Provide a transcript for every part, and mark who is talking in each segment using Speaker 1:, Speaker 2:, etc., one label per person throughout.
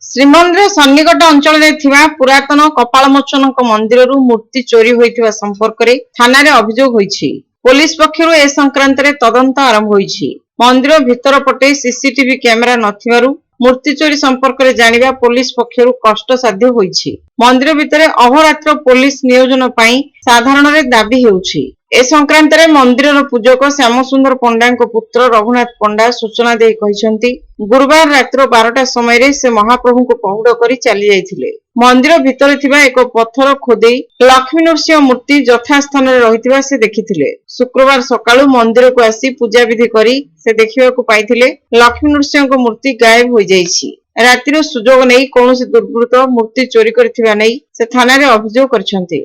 Speaker 1: ଶ୍ରୀମନ୍ଦିର ସନ୍ନିକଟ ଅଞ୍ଚଳରେ ଥିବା ପୁରାତନ କପାଳମୋଚନ ମନ୍ଦିରରୁ ମୂର୍ତ୍ତି ଚୋରି ହୋଇଥିବା ସମ୍ପର୍କରେ ଥାନାରେ ଅଭିଯୋଗ ହୋଇଛି। ପୋଲିସ ପକ୍ଷରୁ ଏ ସଂକ୍ରାନ୍ତରେ ତଦନ୍ତ ଆରମ୍ଭ ହୋଇଛି। ମନ୍ଦିର ଭିତର ପଟେ ସିସିଟିଭି କ୍ୟାମେରା ନଥିବାରୁ ମୂର୍ତ୍ତି ଚୋରି ସମ୍ପର୍କରେ ଜାଣିବା ପୋଲିସ ପକ୍ଷରୁ କଷ୍ଟସାଧ୍ୟ ହୋଇଛି। ମନ୍ଦିର ଭିତରେ ଅହୋରାତ୍ର ପୋଲିସ ନିୟୋଜନ ପାଇଁ ସାଧାରଣରେ ଦାବି ହେଉଛି। ଏ ସଂକ୍ରାନ୍ତରେ ମନ୍ଦିରର ପୂଜକ ଶ୍ୟାମସୁନ୍ଦର ପଣ୍ଡାଙ୍କ ପୁତ୍ର ରଘୁନାଥ ପଣ୍ଡା ସୂଚନା ଦେଇ କହିଛନ୍ତି, ଗୁରୁବାର ରାତ୍ର 12ଟା ସମୟରେ ସେ ମହାପ୍ରଭୁଙ୍କୁ ପହୁଡ଼ କରି ଚାଲି ଯାଇଥିଲେ। ମନ୍ଦିର ଭିତରେ ଥିବା ଏକ ପଥର ଖୋଦେଇ ଲକ୍ଷ୍ମୀ ନୃସିଂହ ମୂର୍ତ୍ତି ଯଥାସ୍ଥାନରେ ରହିଥିବା ସେ ଦେଖିଥିଲେ। ଶୁକ୍ରବାର ସକାଳୁ ମନ୍ଦିରକୁ ଆସି ପୂଜାବିଧି କରି ସେ ଦେଖିବାକୁ ପାଇଥିଲେ ଲକ୍ଷ୍ମୀ ନୃସିଂହଙ୍କ ମୂର୍ତ୍ତି ଗାୟବ ହୋଇଯାଇଛି। ରାତିର ସୁଯୋଗ ନେଇ କୌଣସି ଦୁର୍ବୃତ୍ତ ମୂର୍ତ୍ତି ଚୋରି କରିଥିବା ନେଇ ସେ ଥାନାରେ ଅଭିଯୋଗ କରିଛନ୍ତି।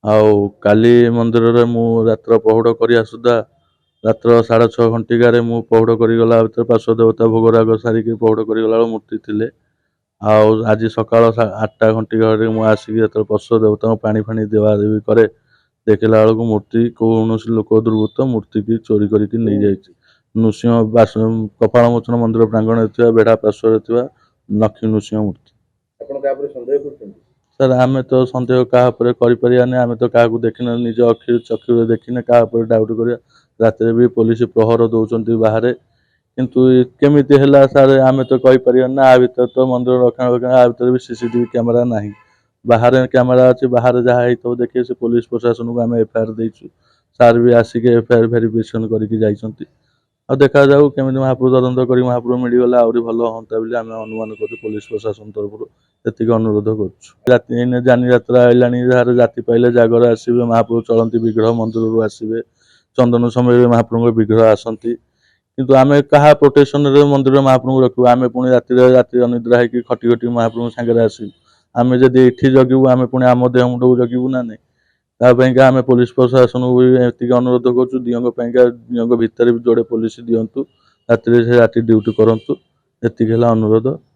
Speaker 2: ଆଉ କାଲି ମନ୍ଦିରରେ ମୁଁ ରାତ୍ର ପହୁଡ଼ କରିବା ସୁଦ୍ଧା ରାତ୍ର 6:30 ଘଣ୍ଟିକାରେ ମୁଁ ପହୁଡ଼ କରିଗଲା ଭିତରେ ପାର୍ଶ୍ୱ ଦେବତା ଭୋଗରାଗ ସାରିକି ପହୁଡ଼ କରିଗଲା ବେଳକୁ ମୂର୍ତ୍ତି ଥିଲେ। ଆଉ ଆଜି ସକାଳ 8ଟା ଘଣ୍ଟିକାରେ ମୁଁ ଆସିକି ଯେତେବେଳେ ପାର୍ଶ୍ୱ ଦେବତାଙ୍କୁ ପାଣି ଫାଣି ଦେବାଦେବି କରେ, ଦେଖିଲା ବେଳକୁ ମୂର୍ତ୍ତି କୌଣସି ଲୋକ ଦୁର୍ବୃତ୍ତ ମୂର୍ତ୍ତିକି ଚୋରି କରିକି ନେଇଯାଇଛି। ନୃସିଂହ କପାଳମୋଚନ ମନ୍ଦିର ପ୍ରାଙ୍ଗଣରେ ଥିବା ବେଢ଼ା ପାର୍ଶ୍ୱରେ ଥିବା ଲକ୍ଷ୍ମୀ ନୃସିଂହ ମୂର୍ତ୍ତି।
Speaker 3: ଆପଣ କାହା ଉପରେ ସନ୍ଦେହ କରୁଛନ୍ତି?
Speaker 2: ସାର୍ ଆମେ ତ ସନ୍ଦେହ କାହା ଉପରେ କରିପାରିବାନି, ଆମେ ତ କାହାକୁ ଦେଖିନେ, ନିଜ ଚକ୍ଷୁରେ ଦେଖିନେ କାହା ଉପରେ ଡାଉଟ୍ କରିବା। ରାତିରେ ବି ପୋଲିସ ପ୍ରହର ଦଉଛନ୍ତି ବାହାରେ, କିନ୍ତୁ କେମିତି ହେଲା ସାର୍ ଆମେ ତ କହିପାରିବାନି ନା। ଆ ଭିତରେ ତ ମନ୍ଦିର ରକ୍ଷଣାବେକ୍ଷଣ, ଆ ଭିତରେ ବି ସିସିଟିଭି କ୍ୟାମେରା ନାହିଁ। ବାହାରେ କ୍ୟାମେରା ଅଛି, ବାହାରେ ଯାହା ହେଇଥିବ ଦେଖିବେ। ସେ ପୋଲିସ ପ୍ରଶାସନକୁ ଆମେ ଏଫଆଇଆର ଦେଇଛୁ। ସାର୍ ବି ଆସିକି ଏଫଆଇଆର ଭେରିଫିକେସନ କରିକି ଯାଇଛନ୍ତି। ଆଉ ଦେଖାଯାଉ କେମିତି ମହାପ୍ରଭୁ ତଦନ୍ତ କରି ମହାପ୍ରଭୁ ମିଳିଗଲେ ଆହୁରି ଭଲ ହୁଅନ୍ତା ବୋଲି ଆମେ ଅନୁମାନ କରୁଛୁ। ପୋଲିସ ପ୍ରଶାସନ ତରଫରୁ ସେତିକି ଅନୁରୋଧ କରୁଛୁ। ରାତି ଏଇନେ ଯାନି ଯାତ୍ରା ଆଇଲାଣି, ଯାହାର ଜାତି ପାଇଲେ ଜାଗର ଆସିବେ, ମହାପ୍ରଭୁ ଚଳନ୍ତି ବିଗ୍ରହ ମନ୍ଦିରରୁ ଆସିବେ। ଚନ୍ଦନ ସମୟରେ ମହାପ୍ରଭୁଙ୍କ ବିଗ୍ରହ ଆସନ୍ତି, କିନ୍ତୁ ଆମେ କାହା ପ୍ରୋଟେକ୍ସନରେ ମନ୍ଦିରରେ ମହାପ୍ରଭୁଙ୍କୁ ରଖିବୁ? ଆମେ ପୁଣି ରାତି ଅନିଦ୍ରା ହେଇକି ଖଟି ଖଟି ମହାପ୍ରଭୁଙ୍କ ସାଙ୍ଗରେ ଆସିବୁ। ଆମେ ଯଦି ଏଠି ଜଗିବୁ, ଆମେ ପୁଣି ଆମ ଦେହ ମୁଣ୍ଡକୁ ଜଗିବୁ ନା ନାହିଁ? ତା ପାଇଁକା ଆମେ ପୋଲିସ ପ୍ରଶାସନକୁ ବି ଏତିକି ଅନୁରୋଧ କରୁଛୁ, ଦିଅଁଙ୍କ ପାଇଁକା ଦିଅଁଙ୍କ ଭିତରେ ବି ଯୋଡ଼େ ପୋଲିସ ଦିଅନ୍ତୁ, ରାତିରେ ସେ ରାତି ଡ୍ୟୁଟି କରନ୍ତୁ। ଏତିକି ହେଲା ଅନୁରୋଧ।